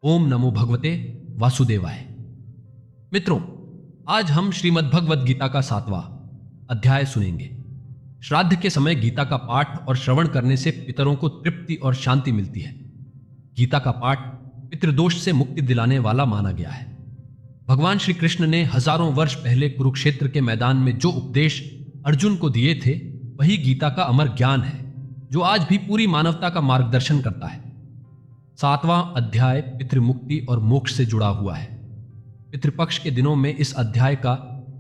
ओम नमो भगवते वासुदेवाय। मित्रों, आज हम श्रीमद् भगवद गीता का 7वां अध्याय सुनेंगे। श्राद्ध के समय गीता का पाठ और श्रवण करने से पितरों को तृप्ति और शांति मिलती है। गीता का पाठ पितृदोष से मुक्ति दिलाने वाला माना गया है। भगवान श्री कृष्ण ने हजारों वर्ष पहले कुरुक्षेत्र के मैदान में जो उपदेश अर्जुन को दिए थे, वही गीता का अमर ज्ञान है, जो आज भी पूरी मानवता का मार्गदर्शन करता है। 7वां अध्याय पितृमुक्ति और मोक्ष से जुड़ा हुआ है। पितृपक्ष के दिनों में इस अध्याय का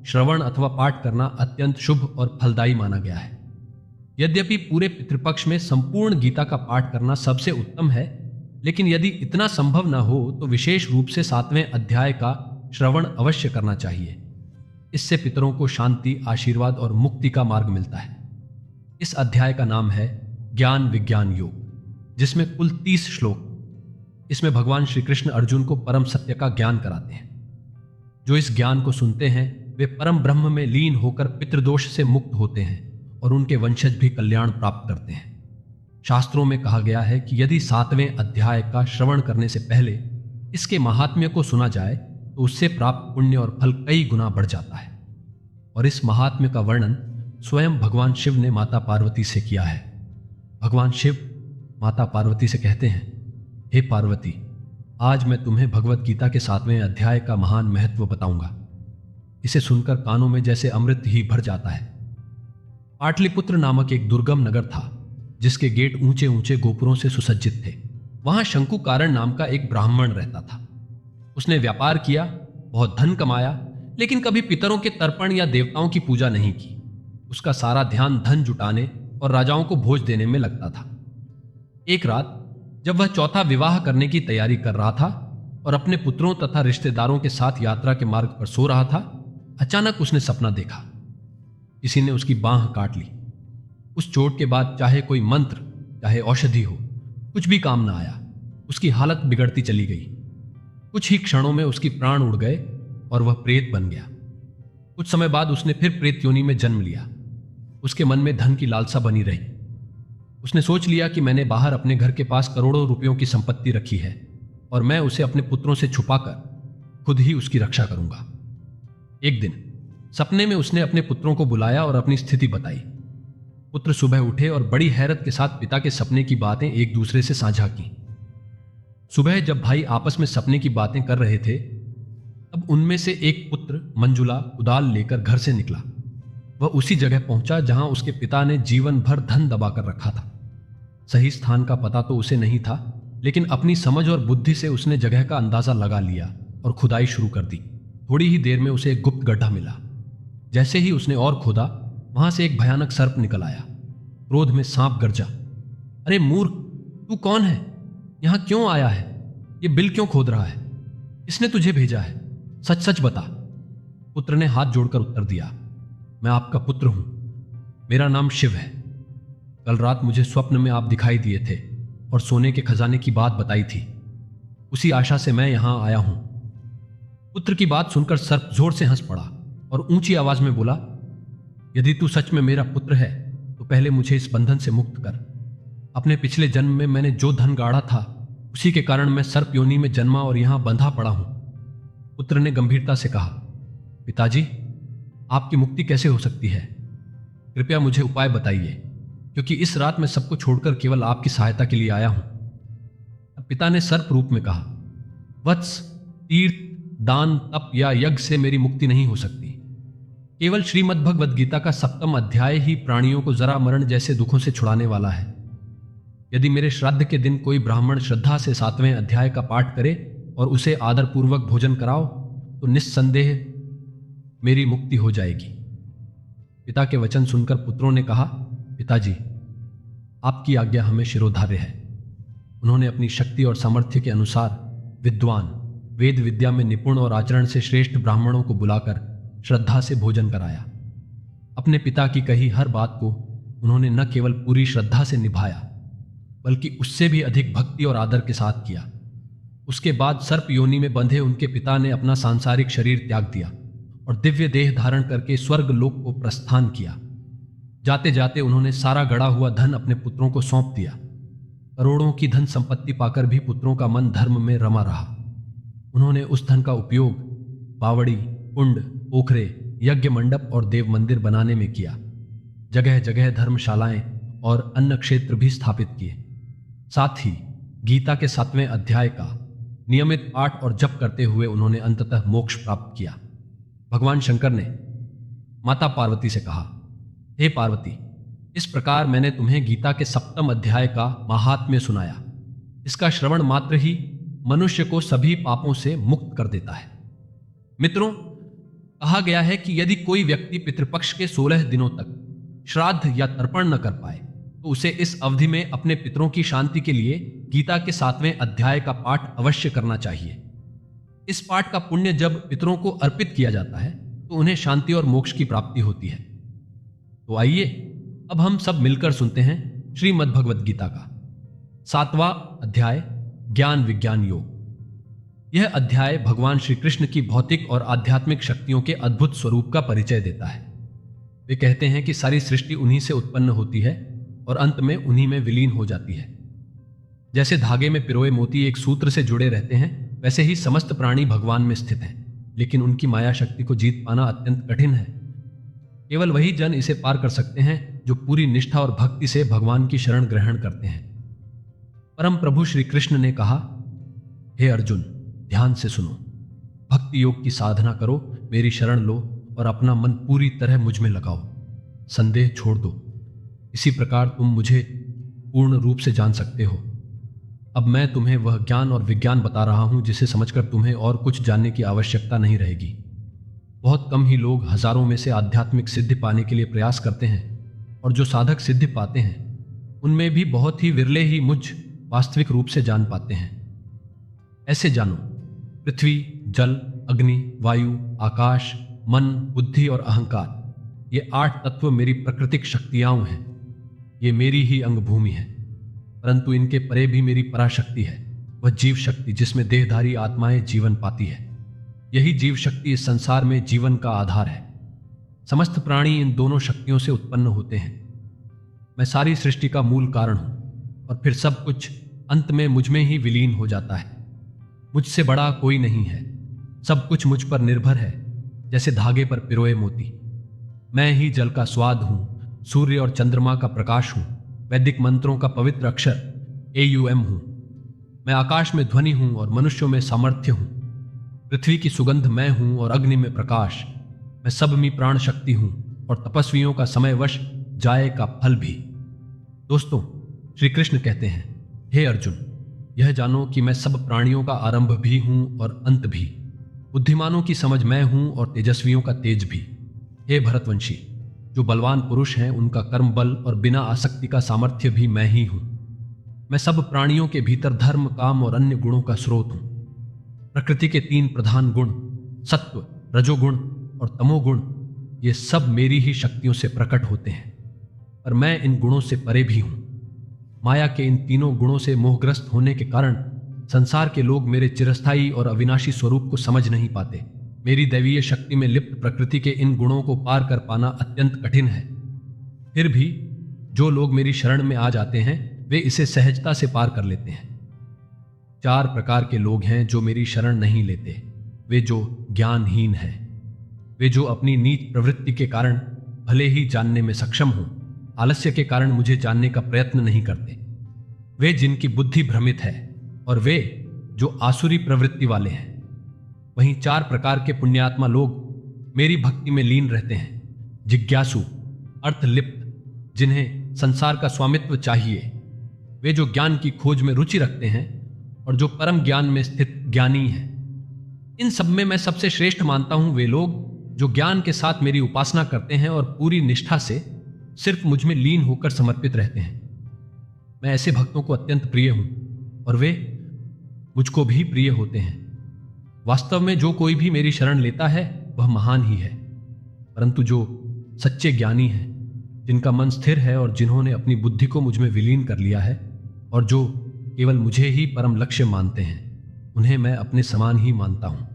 श्रवण अथवा पाठ करना अत्यंत शुभ और फलदायी माना गया है। यद्यपि पूरे पितृपक्ष में संपूर्ण गीता का पाठ करना सबसे उत्तम है, लेकिन यदि इतना संभव न हो तो विशेष रूप से 7वें अध्याय का श्रवण अवश्य करना चाहिए। इससे पितरों को शांति, आशीर्वाद और मुक्ति का मार्ग मिलता है। इस अध्याय का नाम है ज्ञान विज्ञान योग, जिसमें कुल 30 श्लोक। इसमें भगवान श्री कृष्ण अर्जुन को परम सत्य का ज्ञान कराते हैं। जो इस ज्ञान को सुनते हैं वे परम ब्रह्म में लीन होकर पितृदोष से मुक्त होते हैं और उनके वंशज भी कल्याण प्राप्त करते हैं। शास्त्रों में कहा गया है कि यदि 7वें अध्याय का श्रवण करने से पहले इसके महात्म्य को सुना जाए तो उससे प्राप्त पुण्य और फल कई गुना बढ़ जाता है। और इस महात्म्य का वर्णन स्वयं भगवान शिव ने माता पार्वती से किया है। भगवान शिव माता पार्वती से कहते हैं, हे पार्वती, आज मैं तुम्हें भगवत गीता के 7वें अध्याय का महान महत्व बताऊंगा। इसे सुनकर कानों में जैसे अमृत ही भर जाता है। पाटलिपुत्र नामक एक दुर्गम नगर था, जिसके गेट ऊंचे ऊंचे गोपुरों से सुसज्जित थे। वहां शंकुकारण नाम का एक ब्राह्मण रहता था। उसने व्यापार किया, बहुत धन कमाया, लेकिन कभी पितरों के तर्पण या देवताओं की पूजा नहीं की। उसका सारा ध्यान धन जुटाने और राजाओं को भोज देने में लगता था। एक रात जब वह चौथा विवाह करने की तैयारी कर रहा था और अपने पुत्रों तथा रिश्तेदारों के साथ यात्रा के मार्ग पर सो रहा था, अचानक उसने सपना देखा। किसी ने उसकी बांह काट ली। उस चोट के बाद चाहे कोई मंत्र, चाहे औषधि हो, कुछ भी काम ना आया। उसकी हालत बिगड़ती चली गई। कुछ ही क्षणों में उसकी प्राण उड़ गए और वह प्रेत बन गया। कुछ समय बाद उसने फिर प्रेत योनि में जन्म लिया। उसके मन में धन की लालसा बनी रही। उसने सोच लिया कि मैंने बाहर अपने घर के पास करोड़ों रुपयों की संपत्ति रखी है और मैं उसे अपने पुत्रों से छुपाकर खुद ही उसकी रक्षा करूंगा। एक दिन सपने में उसने अपने पुत्रों को बुलाया और अपनी स्थिति बताई। पुत्र सुबह उठे और बड़ी हैरत के साथ पिता के सपने की बातें एक दूसरे से साझा की। सुबह जब भाई आपस में सपने की बातें कर रहे थे, तब उनमें से एक पुत्र मंजुला कुदाल लेकर घर से निकला। वह उसी जगह पहुंचा जहां उसके पिता ने जीवन भर धन दबाकर रखा था। सही स्थान का पता तो उसे नहीं था, लेकिन अपनी समझ और बुद्धि से उसने जगह का अंदाजा लगा लिया और खुदाई शुरू कर दी। थोड़ी ही देर में उसे एक गुप्त गड्ढा मिला। जैसे ही उसने और खोदा, वहां से एक भयानक सर्प निकल आया। क्रोध में सांप गरजा, अरे मूर्ख, तू कौन है? यहां क्यों आया है? ये बिल क्यों खोद रहा है? किसने तुझे भेजा है? सच सच बता। पुत्र ने हाथ जोड़कर उत्तर दिया, मैं आपका पुत्र हूं। मेरा नाम शिव है। कल रात मुझे स्वप्न में आप दिखाई दिए थे और सोने के खजाने की बात बताई थी। उसी आशा से मैं यहां आया हूं। पुत्र की बात सुनकर सर्प जोर से हंस पड़ा और ऊंची आवाज में बोला, यदि तू सच में मेरा पुत्र है तो पहले मुझे इस बंधन से मुक्त कर। अपने पिछले जन्म में मैंने जो धन गाड़ा था, उसी के कारण मैं सर्प योनि में जन्मा और यहां बंधा पड़ा हूं। पुत्र ने गंभीरता से कहा, पिताजी, आपकी मुक्ति कैसे हो सकती है? कृपया मुझे उपाय बताइए, क्योंकि इस रात मैं सबको छोड़कर केवल आपकी सहायता के लिए आया हूं। अब पिता ने सर्प रूप में कहा, वत्स, तीर्थ, दान, तप या यज्ञ से मेरी मुक्ति नहीं हो सकती। केवल श्रीमद् भगवद गीता का 7वां अध्याय ही प्राणियों को जरा मरण जैसे दुखों से छुड़ाने वाला है। यदि मेरे श्राद्ध के दिन कोई ब्राह्मण श्रद्धा से 7वें अध्याय का पाठ करे और उसे आदरपूर्वक भोजन कराओ तो निस्संदेह मेरी मुक्ति हो जाएगी। पिता के वचन सुनकर पुत्रों ने कहा, पिताजी, आपकी आज्ञा हमें शिरोधार्य है। उन्होंने अपनी शक्ति और सामर्थ्य के अनुसार विद्वान, वेद विद्या में निपुण और आचरण से श्रेष्ठ ब्राह्मणों को बुलाकर श्रद्धा से भोजन कराया। अपने पिता की कही हर बात को उन्होंने न केवल पूरी श्रद्धा से निभाया, बल्कि उससे भी अधिक भक्ति और आदर के साथ किया। उसके बाद सर्प योनि में बंधे उनके पिता ने अपना सांसारिक शरीर त्याग दिया और दिव्य देह धारण करके स्वर्ग लोक को प्रस्थान किया। जाते जाते उन्होंने सारा गड़ा हुआ धन अपने पुत्रों को सौंप दिया। करोड़ों की धन संपत्ति पाकर भी पुत्रों का मन धर्म में रमा रहा। उन्होंने उस धन का उपयोग बावड़ी, कुंड, पोखरे, यज्ञ मंडप और देव मंदिर बनाने में किया। जगह जगह धर्मशालाएं और अन्न क्षेत्र भी स्थापित किए। साथ ही गीता के 7वें अध्याय का नियमित पाठ और जप करते हुए उन्होंने अंततः मोक्ष प्राप्त किया। भगवान शंकर ने माता पार्वती से कहा, हे पार्वती, इस प्रकार मैंने तुम्हें गीता के 7वें अध्याय का महात्म्य सुनाया। इसका श्रवण मात्र ही मनुष्य को सभी पापों से मुक्त कर देता है। मित्रों, कहा गया है कि यदि कोई व्यक्ति पितृपक्ष के 16 दिनों तक श्राद्ध या तर्पण न कर पाए तो उसे इस अवधि में अपने पितरों की शांति के लिए गीता के 7वें अध्याय का पाठ अवश्य करना चाहिए। इस पाठ का पुण्य जब पितरों को अर्पित किया जाता है तो उन्हें शांति और मोक्ष की प्राप्ति होती है। तो आइए अब हम सब मिलकर सुनते हैं श्रीमद् भगवद गीता का 7वां अध्याय, ज्ञान विज्ञान योग। यह अध्याय भगवान श्री कृष्ण की भौतिक और आध्यात्मिक शक्तियों के अद्भुत स्वरूप का परिचय देता है। वे कहते हैं कि सारी सृष्टि उन्हीं से उत्पन्न होती है और अंत में उन्हीं में विलीन हो जाती है। जैसे धागे में पिरोए मोती एक सूत्र से जुड़े रहते हैं, वैसे ही समस्त प्राणी भगवान में स्थित हैं, लेकिन उनकी माया शक्ति को जीत पाना अत्यंत कठिन है। केवल वही जन इसे पार कर सकते हैं जो पूरी निष्ठा और भक्ति से भगवान की शरण ग्रहण करते हैं। परम प्रभु श्री कृष्ण ने कहा, हे अर्जुन, ध्यान से सुनो, भक्ति योग की साधना करो, मेरी शरण लो और अपना मन पूरी तरह मुझ में लगाओ। संदेह छोड़ दो, इसी प्रकार तुम मुझे पूर्ण रूप से जान सकते हो। अब मैं तुम्हें वह ज्ञान और विज्ञान बता रहा हूं जिसे समझकर तुम्हें और कुछ जानने की आवश्यकता नहीं रहेगी। बहुत कम ही लोग हजारों में से आध्यात्मिक सिद्धि पाने के लिए प्रयास करते हैं, और जो साधक सिद्धि पाते हैं उनमें भी बहुत ही विरले ही मुझ वास्तविक रूप से जान पाते हैं। ऐसे जानो, पृथ्वी, जल, अग्नि, वायु, आकाश, मन, बुद्धि और अहंकार, ये 8 तत्व मेरी प्राकृतिक शक्तियां हैं। ये मेरी ही अंग भूमि है, परंतु इनके परे भी मेरी पराशक्ति है, वह जीव शक्ति जिसमें देहधारी आत्माएं जीवन पाती है। यही जीव शक्ति इस संसार में जीवन का आधार है। समस्त प्राणी इन दोनों शक्तियों से उत्पन्न होते हैं। मैं सारी सृष्टि का मूल कारण हूं और फिर सब कुछ अंत में मुझ में ही विलीन हो जाता है। मुझसे बड़ा कोई नहीं है, सब कुछ मुझ पर निर्भर है, जैसे धागे पर पिरोए मोती। मैं ही जल का स्वाद हूं, सूर्य और चंद्रमा का प्रकाश हूं, वैदिक मंत्रों का पवित्र अक्षर AUM हूं। मैं आकाश में ध्वनि हूं और मनुष्यों में सामर्थ्य हूं। पृथ्वी की सुगंध मैं हूं और अग्नि में प्रकाश। मैं सब में प्राण शक्ति हूं और तपस्वियों का समयवश जाए का फल भी। दोस्तों, श्री कृष्ण कहते हैं, हे अर्जुन, यह जानो कि मैं सब प्राणियों का आरंभ भी हूं और अंत भी। बुद्धिमानों की समझ मैं हूं और तेजस्वियों का तेज भी। हे भरतवंशी, जो बलवान पुरुष हैं उनका कर्म बल और बिना आसक्ति का सामर्थ्य भी मैं ही हूं। मैं सब प्राणियों के भीतर धर्म, काम और अन्य गुणों का स्रोत हूं। प्रकृति के 3 प्रधान गुण, सत्व, रजोगुण और तमोगुण, ये सब मेरी ही शक्तियों से प्रकट होते हैं, पर मैं इन गुणों से परे भी हूं। माया के इन तीनों गुणों से मोहग्रस्त होने के कारण संसार के लोग मेरे चिरस्थायी और अविनाशी स्वरूप को समझ नहीं पाते। मेरी दैवीय शक्ति में लिप्त प्रकृति के इन गुणों को पार कर पाना अत्यंत कठिन है। फिर भी जो लोग मेरी शरण में आ जाते हैं वे इसे सहजता से पार कर लेते हैं। 4 प्रकार के लोग हैं जो मेरी शरण नहीं लेते। वे जो ज्ञानहीन हैं, वे जो अपनी नीच प्रवृत्ति के कारण भले ही जानने में सक्षम हों, आलस्य के कारण मुझे जानने का प्रयत्न नहीं करते। वे जिनकी बुद्धि भ्रमित है और वे जो आसुरी प्रवृत्ति वाले हैं। वहीं 4 प्रकार के पुण्यात्मा लोग मेरी भक्ति में लीन रहते हैं। जिज्ञासु, अर्थलिप्त, जिन्हें संसार का स्वामित्व चाहिए। वे जो ज्ञान की खोज में रुचि रखते हैं और जो परम ज्ञान में स्थित ज्ञानी हैं। इन सब में मैं सबसे श्रेष्ठ मानता हूं वे लोग जो ज्ञान के साथ मेरी उपासना करते हैं और पूरी निष्ठा से सिर्फ मुझ में लीन होकर समर्पित रहते हैं। मैं ऐसे भक्तों को अत्यंत प्रिय हूं और वे मुझको भी प्रिय होते हैं। वास्तव में जो कोई भी मेरी शरण लेता है वह महान ही है, परंतु जो सच्चे ज्ञानी हैं, जिनका मन स्थिर है और जिन्होंने अपनी बुद्धि को मुझ में विलीन कर लिया है और जो केवल मुझे ही परम लक्ष्य मानते हैं, उन्हें मैं अपने समान ही मानता हूं।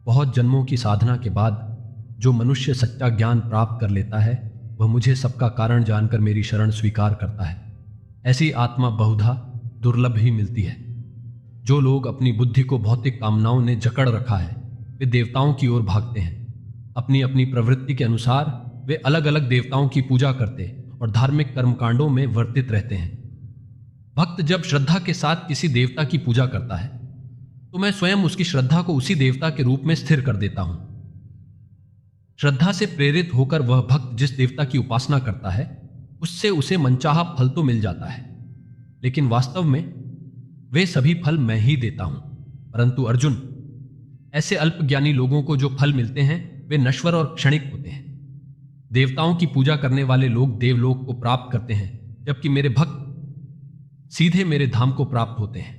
बहुत जन्मों की साधना के बाद जो मनुष्य सच्चा ज्ञान प्राप्त कर लेता है वह मुझे सबका कारण जानकर मेरी शरण स्वीकार करता है। ऐसी आत्मा बहुधा दुर्लभ ही मिलती है। जो लोग अपनी बुद्धि को भौतिक कामनाओं ने जकड़ रखा है वे देवताओं की ओर भागते हैं। अपनी अपनी प्रवृत्ति के अनुसार वे अलग अलग देवताओं की पूजा करते और धार्मिक कर्मकांडों में वर्तित रहते हैं। भक्त जब श्रद्धा के साथ किसी देवता की पूजा करता है तो मैं स्वयं उसकी श्रद्धा को उसी देवता के रूप में स्थिर कर देता हूं। श्रद्धा से प्रेरित होकर वह भक्त जिस देवता की उपासना करता है उससे उसे मनचाहा फल तो मिल जाता है, लेकिन वास्तव में वे सभी फल मैं ही देता हूं। परंतु अर्जुन, ऐसे अल्पज्ञानी लोगों को जो फल मिलते हैं वे नश्वर और क्षणिक होते हैं। देवताओं की पूजा करने वाले लोग देवलोक को प्राप्त करते हैं, जबकि मेरे भक्त सीधे मेरे धाम को प्राप्त होते हैं।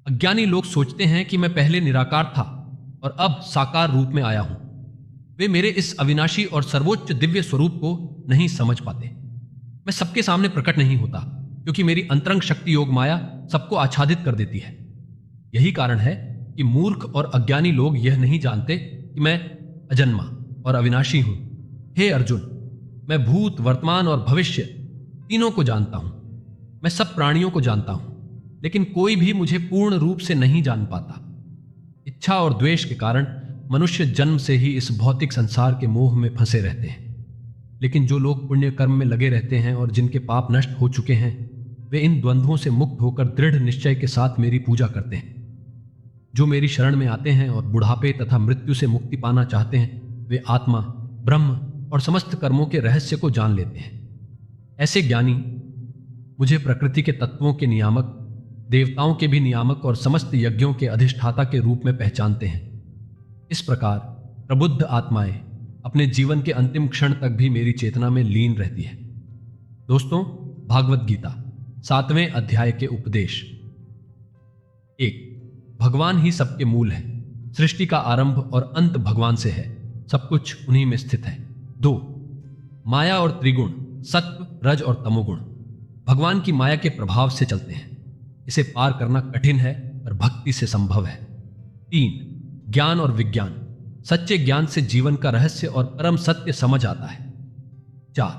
अज्ञानी लोग सोचते हैं कि मैं पहले निराकार था और अब साकार रूप में आया हूं। वे मेरे इस अविनाशी और सर्वोच्च दिव्य स्वरूप को नहीं समझ पाते। मैं सबके सामने प्रकट नहीं होता क्योंकि मेरी अंतरंग शक्ति योग माया सबको आच्छादित कर देती है। यही कारण है कि मूर्ख और अज्ञानी लोग यह नहीं जानते कि मैं अजन्मा और अविनाशी हूं। हे अर्जुन, मैं भूत, वर्तमान और भविष्य तीनों को जानता हूं। मैं सब प्राणियों को जानता हूं, लेकिन कोई भी मुझे पूर्ण रूप से नहीं जान पाता। इच्छा और द्वेष के कारण मनुष्य जन्म से ही इस भौतिक संसार के मोह में फंसे रहते हैं। लेकिन जो लोग पुण्य कर्म में लगे रहते हैं और जिनके पाप नष्ट हो चुके हैं वे इन द्वंद्वों से मुक्त होकर दृढ़ निश्चय के साथ मेरी पूजा करते हैं। जो मेरी शरण में आते हैं और बुढ़ापे तथा मृत्यु से मुक्ति पाना चाहते हैं वे आत्मा, ब्रह्म और समस्त कर्मों के रहस्य को जान लेते हैं। ऐसे ज्ञानी मुझे प्रकृति के तत्वों के नियामक, देवताओं के भी नियामक और समस्त यज्ञों के अधिष्ठाता के रूप में पहचानते हैं। इस प्रकार प्रबुद्ध आत्माएं अपने जीवन के अंतिम क्षण तक भी मेरी चेतना में लीन रहती है। दोस्तों, भागवत गीता 7वें अध्याय के उपदेश। 1. भगवान ही सबके मूल है। सृष्टि का आरंभ और अंत भगवान से है। सब कुछ उन्हीं में स्थित है। 2. माया और त्रिगुण, सत्व, रज और तमोगुण भगवान की माया के प्रभाव से चलते हैं। इसे पार करना कठिन है पर भक्ति से संभव है। 3. ज्ञान और विज्ञान, सच्चे ज्ञान से जीवन का रहस्य और परम सत्य समझ आता है। 4.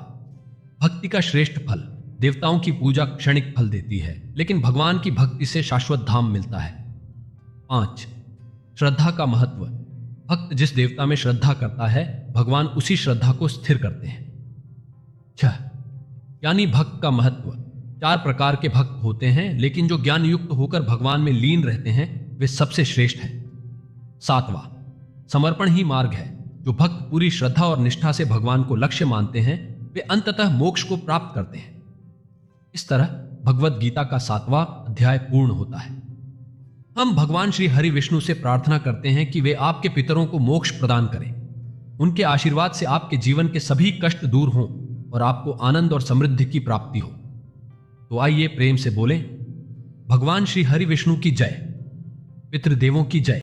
भक्ति का श्रेष्ठ फल, देवताओं की पूजा क्षणिक फल देती है, लेकिन भगवान की भक्ति से शाश्वत धाम मिलता है। 5. श्रद्धा का महत्व, भक्त जिस देवता में श्रद्धा करता है भगवान उसी श्रद्धा को स्थिर करते हैं। 6. यानी भक्त का महत्व, 4 प्रकार के भक्त होते हैं, लेकिन जो ज्ञान युक्त होकर भगवान में लीन रहते हैं वे सबसे श्रेष्ठ हैं। 7वां, समर्पण ही मार्ग है। जो भक्त पूरी श्रद्धा और निष्ठा से भगवान को लक्ष्य मानते हैं वे अंततः मोक्ष को प्राप्त करते हैं। इस तरह भगवत गीता का 7वां अध्याय पूर्ण होता है। हम भगवान श्री हरि विष्णु से प्रार्थना करते हैं कि वे आपके पितरों को मोक्ष प्रदान करें। उनके आशीर्वाद से आपके जीवन के सभी कष्ट दूर हों और आपको आनंद और समृद्धि की प्राप्ति हो। तो आइए प्रेम से बोलें, भगवान श्री हरि विष्णु की जय, पितृदेवों की जय।